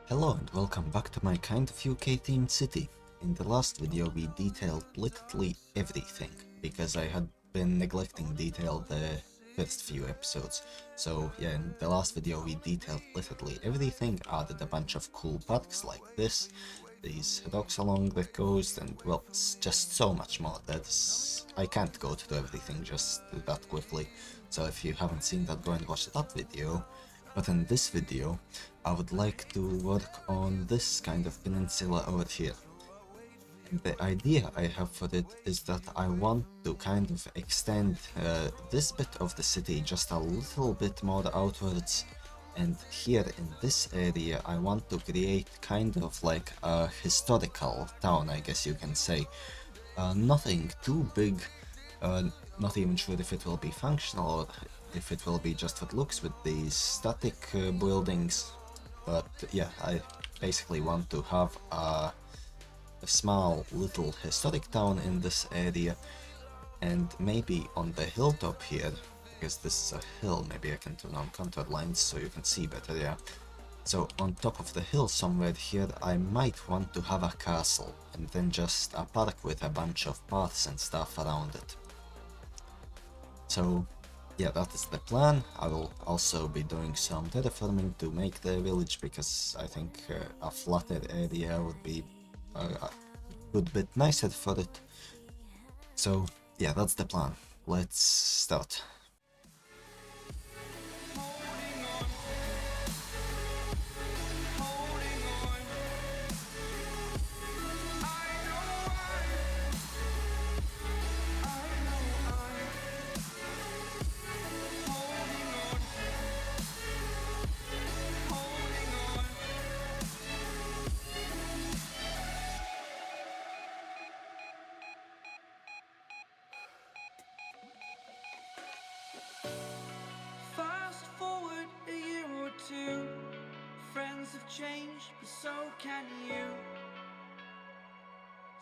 Hello and welcome back to my kind of UK themed city. In the last video we detailed literally everything, because I had been neglecting detail the first few episodes. So yeah, in the last video we detailed literally everything, added a bunch of cool parks like this, these docks along the coast, and well, it's just so much more. I can't go to do everything just that quickly. So if you haven't seen that, go and watch that video. But in this video, I would like to work on this kind of peninsula over here. And the idea I have for it is that I want to kind of extend this bit of the city just a little bit more outwards. And here in this area, I want to create kind of like a historical town, I guess you can say. Nothing too big, not even sure if it will be functional or if it will be just for looks with these static buildings, but yeah, I basically want to have a small little historic town in this area, and maybe on the hilltop here, because this is a hill, maybe I can turn on contour lines so you can see better, yeah. So on top of the hill somewhere here, I might want to have a castle, and then just a park with a bunch of paths and stuff around it. So yeah, that is the plan. I will also be doing some terraforming to make the village, because I think a flatter area would be a good bit nicer for it. So yeah, that's the plan. Let's start. Fast forward a year or two, friends have changed, but so can you.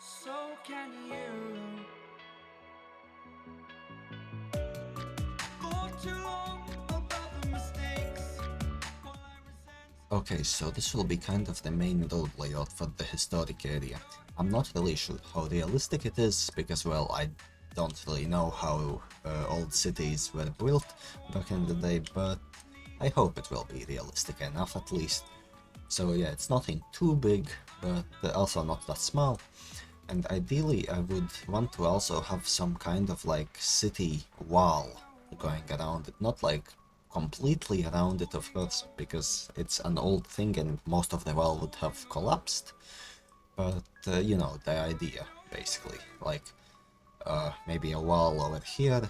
So can you. For too long about the mistakes. Okay, so this will be kind of the main road layout for the historic area. I'm not really sure how realistic it is, because well, I don't really know how old cities were built back in the day, but I hope it will be realistic enough at least. So yeah, it's nothing too big, but also not that small. And ideally I would want to also have some kind of like city wall going around it, not like completely around it of course, because it's an old thing and most of the wall would have collapsed, but you know the idea basically, like maybe a wall over here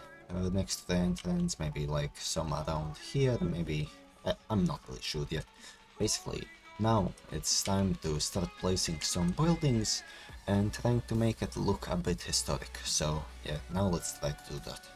next to the entrance, maybe like some around here, maybe I'm not really sure yet. Basically now it's time to start placing some buildings and trying to make it look a bit historic. So yeah, now let's try to do that.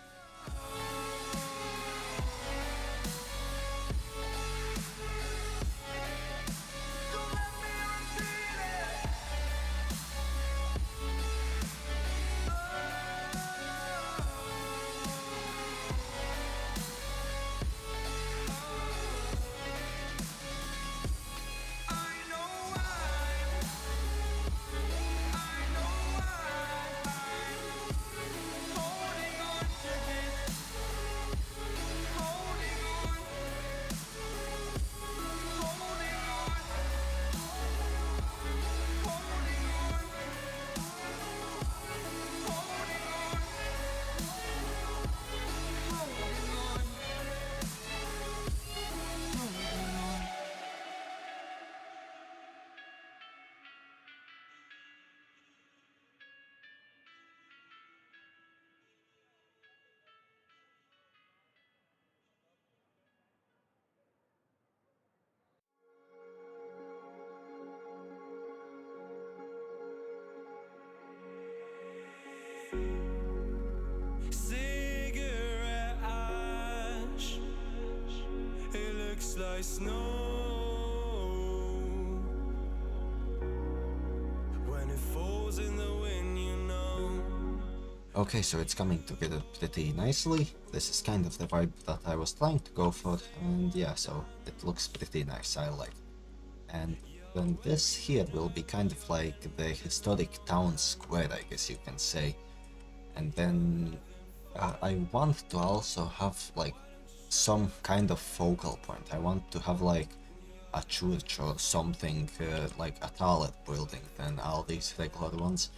Cigarette ash, it looks like snow when it falls in the wind, you know. Okay, so it's coming together pretty nicely. This is kind of the vibe that I was trying to go for, and yeah, so it looks pretty nice, I like. And then this here will be kind of like the historic town square, I guess you can say. And then I want to also have like some kind of focal point. I want to have like a church or something, like a taller building than all these regular ones.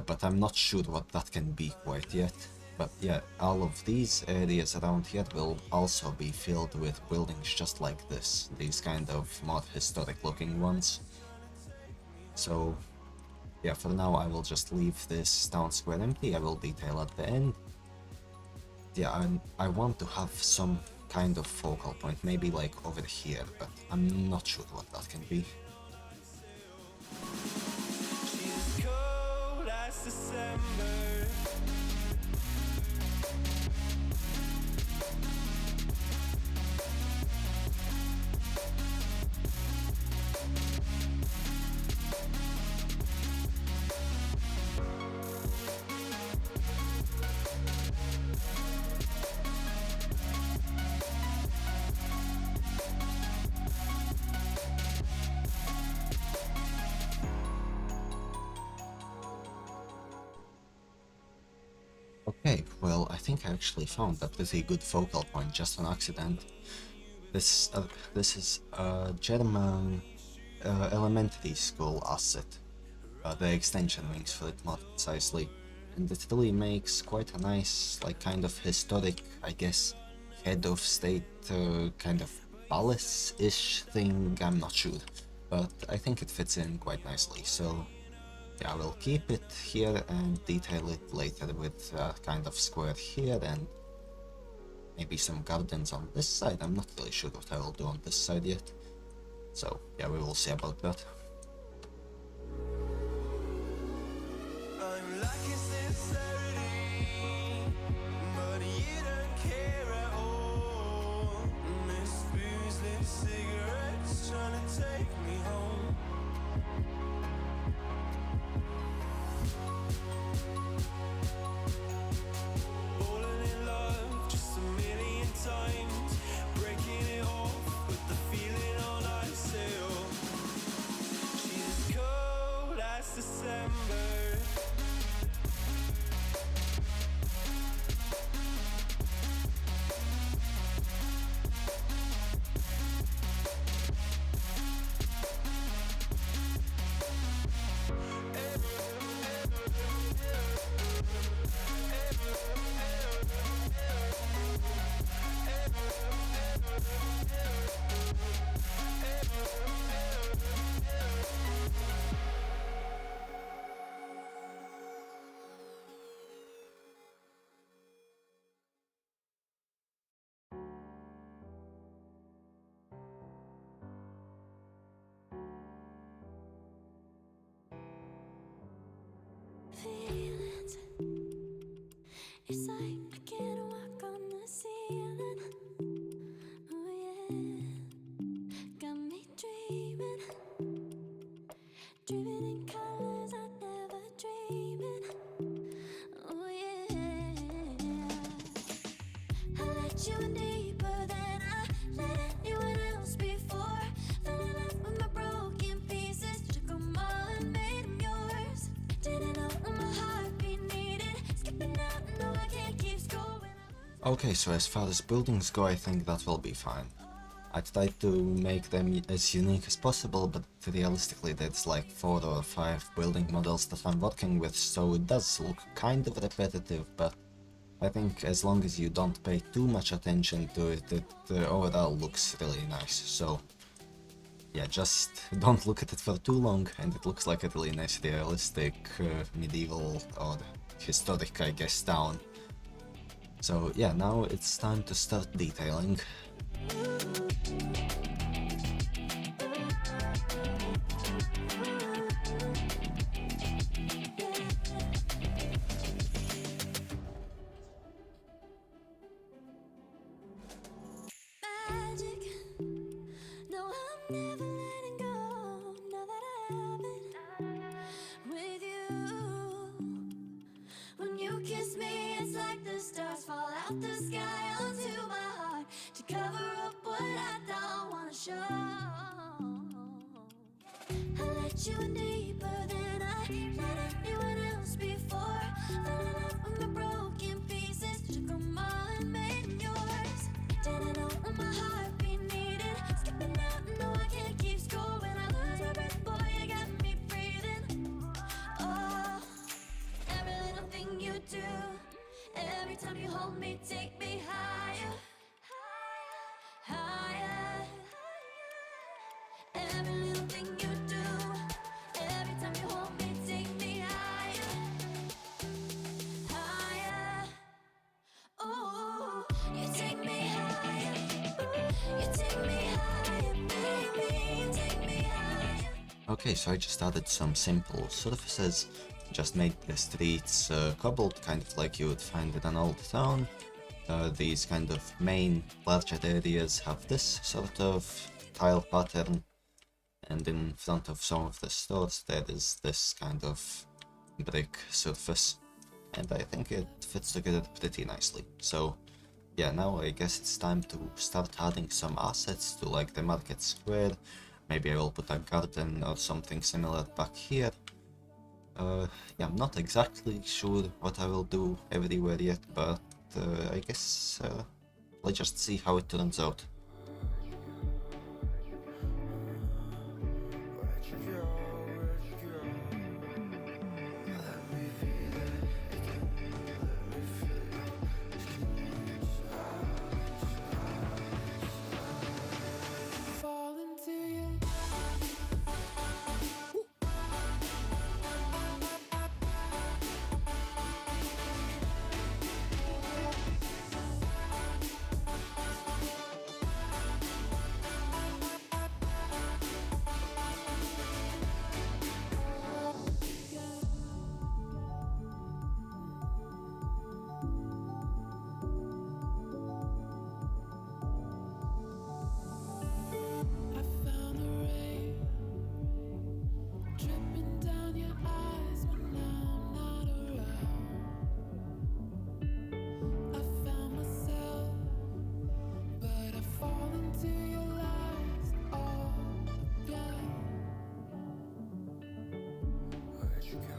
But I'm not sure what that can be quite yet. But yeah, all of these areas around here will also be filled with buildings just like this, these kind of more historic looking ones. So yeah, for now I will just leave this town square empty. I will detail at the end. Yeah, I want to have some kind of focal point, maybe like over here, but I'm not sure what that can be. She's cold as December. Okay, well, I think I actually found a pretty good focal point just on accident. This is a German elementary school asset, the extension wings for it more precisely, and it really makes quite a nice, like kind of historic, I guess, head of state kind of palace-ish thing. I'm not sure, but I think it fits in quite nicely. So yeah, I will keep it here and detail it later with a kind of square here and maybe some gardens on this side. I'm not really sure what I will do on this side yet. So yeah, we will see about that. I'm lacking sincerity, but you don't care at all. Miss booze, lit cigarettes, trying to take me home. Falling in love just a million times, breaking it off with the feeling on I sail. She's cold as December. Feelings, it's like I can't walk on the ceiling. Oh yeah, got me dreaming, dreaming in colors I never dreamed in. Oh yeah, I let you in deeper than I let anyone else before. Fell in love with my broken pieces, took 'em all and made 'em yours. Didn't know what my heartbeat needed, skipping out, no I can't keep score when I lose. Okay, so as far as buildings go, I think that will be fine. I tried to make them as unique as possible, but realistically there's like 4 or 5 building models that I'm working with, so it does look kind of repetitive, but I think as long as you don't pay too much attention to it, it overall looks really nice. So yeah, just don't look at it for too long, and it looks like a really nice realistic medieval or historic, I guess, town. So yeah, now it's time to start detailing. Magic, no I'm never letting go, now that I have it with you. When you kiss me, it's like the stars fall out the sky onto my heart to cover up what I don't wanna show. I let you in deeper than I let anyone else before. Fell in love with my broken pieces, took 'em all and made 'em yours. Didn't know what my heartbeat needed. Skipping out, no, I can't keep score. When I lose my breath, boy, you got me breathing. Oh, every little thing you do, every time you hold me, take me higher, higher. Every little thing you do, every time you hold me, take me higher, higher. Ooh, you take me higher. You take me higher, baby. You take me higher. Okay, so I just added some simple surfaces, just made the streets cobbled, kind of like you would find in an old town. These kind of main larger areas have this sort of tile pattern, and in front of some of the stores there is this kind of brick surface, and I think it fits together pretty nicely. So yeah, now I guess it's time to start adding some assets to like the market square. Maybe I will put a garden or something similar back here. Yeah, I'm not exactly sure what I will do everywhere yet, but I guess let's just see how it turns out. Fall into you. I found the rain dripping down your eyes when I'm not around. I found myself, but I fall into your lies all again. Where'd you go?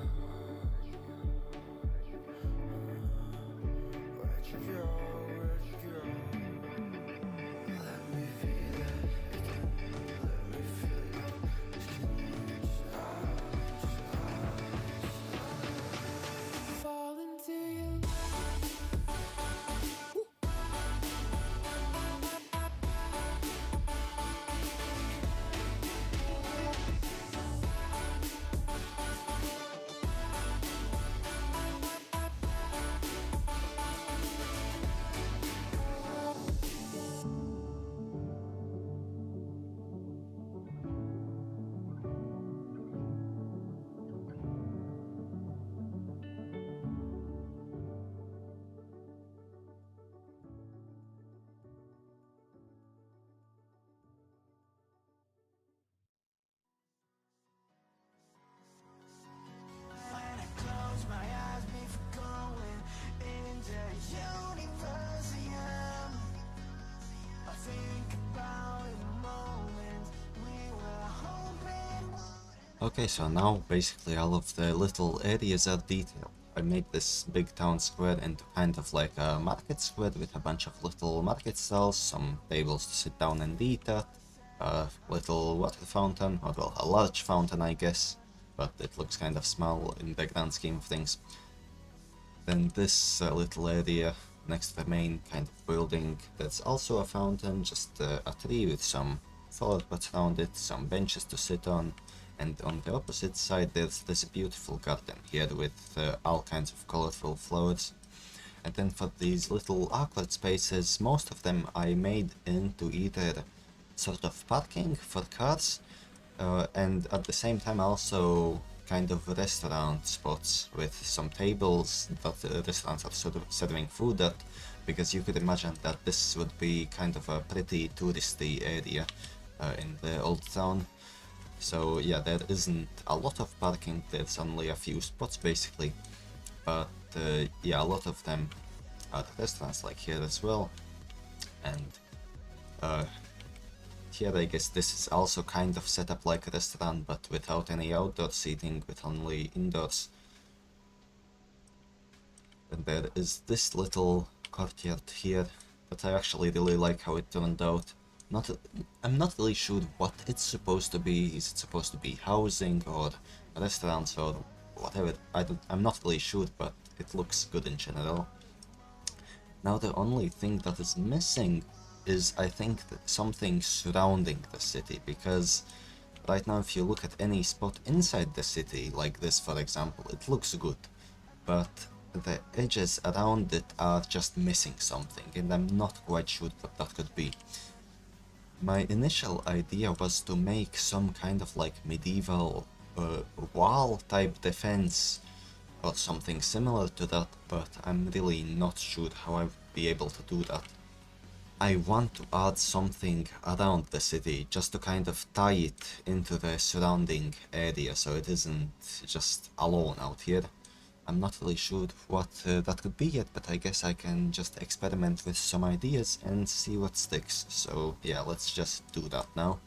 Where'd you go? Where'd you go? Let me feel it again. Let me feel it. Fall into you. When I close my eyes before going into universe again, I think about the moment we were hoping would. Okay, so now basically all of the little areas are detailed. I made this big town square into kind of like a market square with a bunch of little market stalls, some tables to sit down and eat at, a little water fountain, or well, a large fountain I guess, but it looks kind of small in the grand scheme of things. Then this little area next to the main kind of building, that's also a fountain, just a tree with some flower pots around it, some benches to sit on, and on the opposite side there's this beautiful garden here with all kinds of colorful flowers. And then for these little awkward spaces, most of them I made into either sort of parking for cars, and at the same time also kind of restaurant spots with some tables that the restaurants are sort of serving food at, because you could imagine that this would be kind of a pretty touristy area in the old town. So yeah, there isn't a lot of parking, there's only a few spots basically, but yeah, a lot of them are restaurants like here as well. And here I guess this is also kind of set up like a restaurant, but without any outdoor seating, with only indoors. And there is this little courtyard here, but I actually really like how it turned out. I'm not really sure what it's supposed to be. Is it supposed to be housing or restaurants or whatever? I'm not really sure, but it looks good in general. Now the only thing that is missing is, I think, that something surrounding the city, because right now if you look at any spot inside the city, like this for example, it looks good, but the edges around it are just missing something, and I'm not quite sure what that could be. My initial idea was to make some kind of like medieval wall type defense or something similar to that, but I'm really not sure how I would be able to do that. I want to add something around the city just to kind of tie it into the surrounding area so it isn't just alone out here. I'm not really sure what that could be yet, but I guess I can just experiment with some ideas and see what sticks. So yeah, let's just do that now.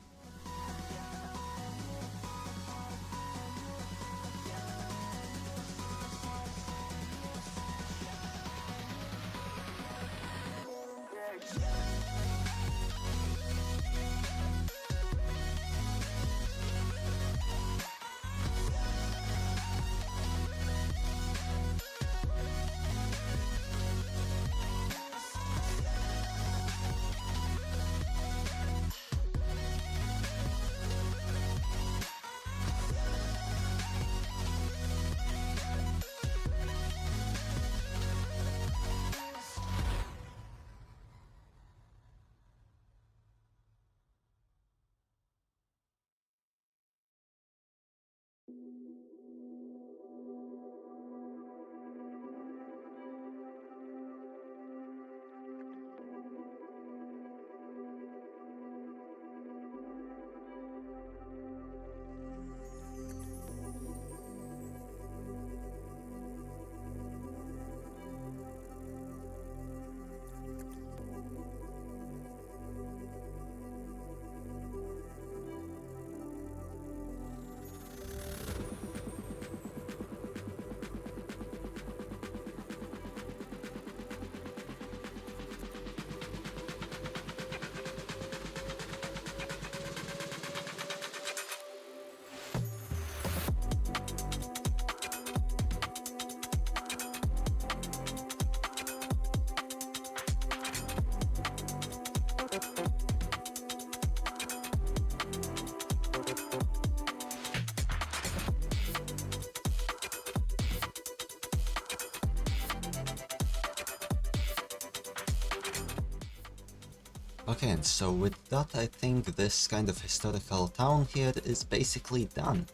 Okay, and so with that, I think this kind of historical town here is basically done.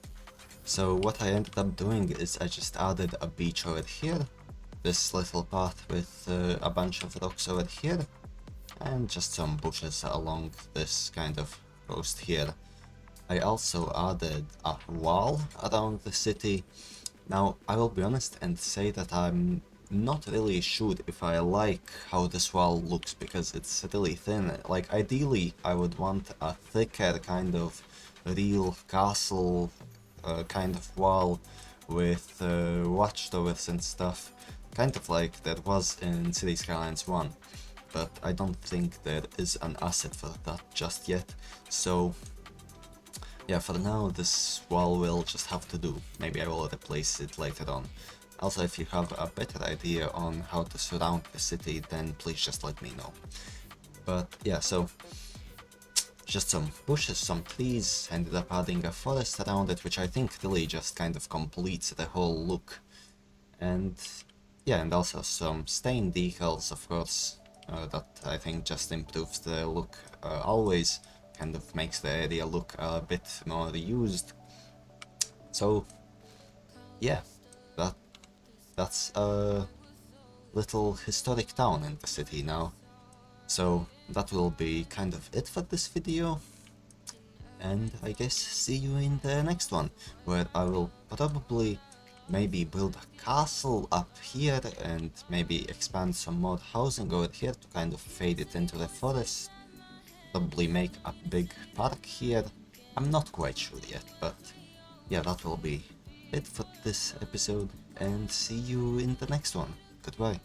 So what I ended up doing is I just added a beach over here, this little path with a bunch of rocks over here, and just some bushes along this kind of coast here. I also added a wall around the city. Now, I will be honest and say that I'm not really sure if I like how this wall looks, because it's really thin. Like, ideally, I would want a thicker kind of real castle kind of wall with watchtowers and stuff, kind of like there was in Cities Skylines 1. But I don't think there is an asset for that just yet, so yeah, for now this wall will just have to do. Maybe I will replace it later on. Also, if you have a better idea on how to surround the city, then please just let me know. But yeah, so just some bushes, some trees, ended up adding a forest around it, which I think really just kind of completes the whole look. And yeah, and also some stain decals, of course, that I think just improves the look always, kind of makes the area look a bit more used. So yeah, that's a little historic town in the city now. So that will be kind of it for this video, and I guess see you in the next one, where I will probably maybe build a castle up here and maybe expand some more housing over here to kind of fade it into the forest. probably make a big park here. I'm not quite sure yet, but yeah, that will be it for this episode, and see you in the next one. Goodbye.